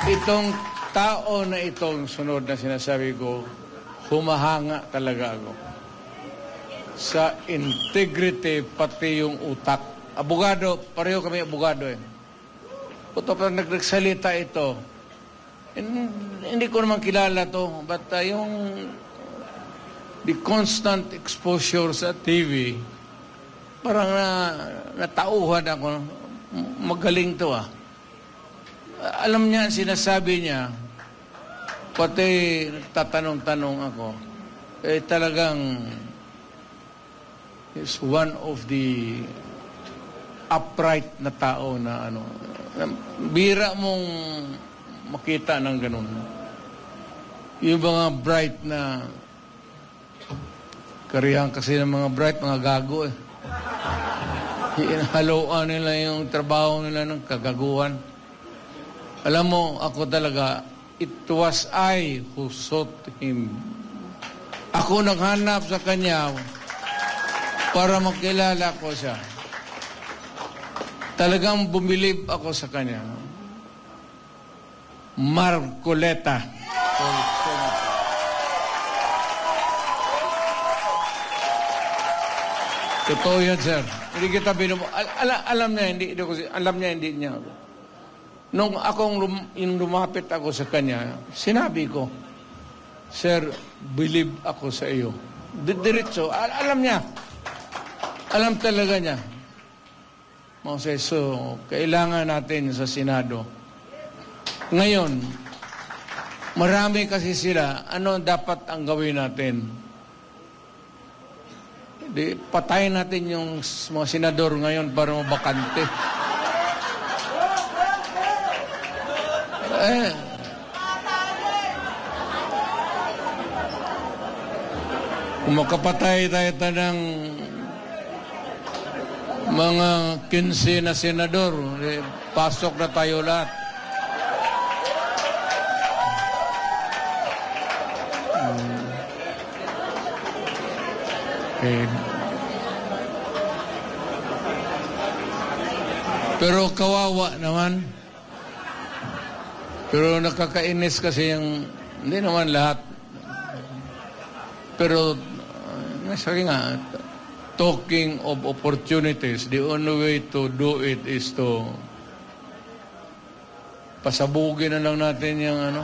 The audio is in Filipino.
Itong tao na itong sunod na sinasabi ko, humahanga talaga ako sa integrity pati yung utak. Abogado, pareho kami abogado eh. Puto pa nagsalita ito, hindi ko naman kilala to, but yung the constant exposure sa TV, parang natauhan ako, magaling to ah. Alam niya, sinasabi niya, pati tatanong-tanong ako, eh talagang is one of the upright na tao na ano, bira mong makita ng ganun. Yung mga bright na, karihan kasi ng mga bright, mga gago eh. Hinahaluan nila yung trabaho nila ng kagaguhan. Alam mo, ako talaga, it was I who sought him. Ako naghanap sa kanya para makilala ko siya. Talagang bumilib ako sa kanya. Marcoleta. Totoo yan, sir. Hindi kita alam niya, hindi niya ako. Nung lumapit ako sa kanya, sinabi ko, Sir, believe ako sa iyo. Diretso, alam niya. Alam talaga niya. Moses, so, kailangan natin sa Senado. Ngayon, marami kasi sila, ano dapat ang gawin natin? Patayin natin yung mga senador ngayon para mabakante. Kung makapatay tayo ng mga 15 na senador, pasok na tayo lahat. Pero kawawa naman. Pero nakakainis kasi yung, hindi naman lahat. Pero, sabi nga, talking of opportunities, the only way to do it is to pasabugin na lang natin yung ano.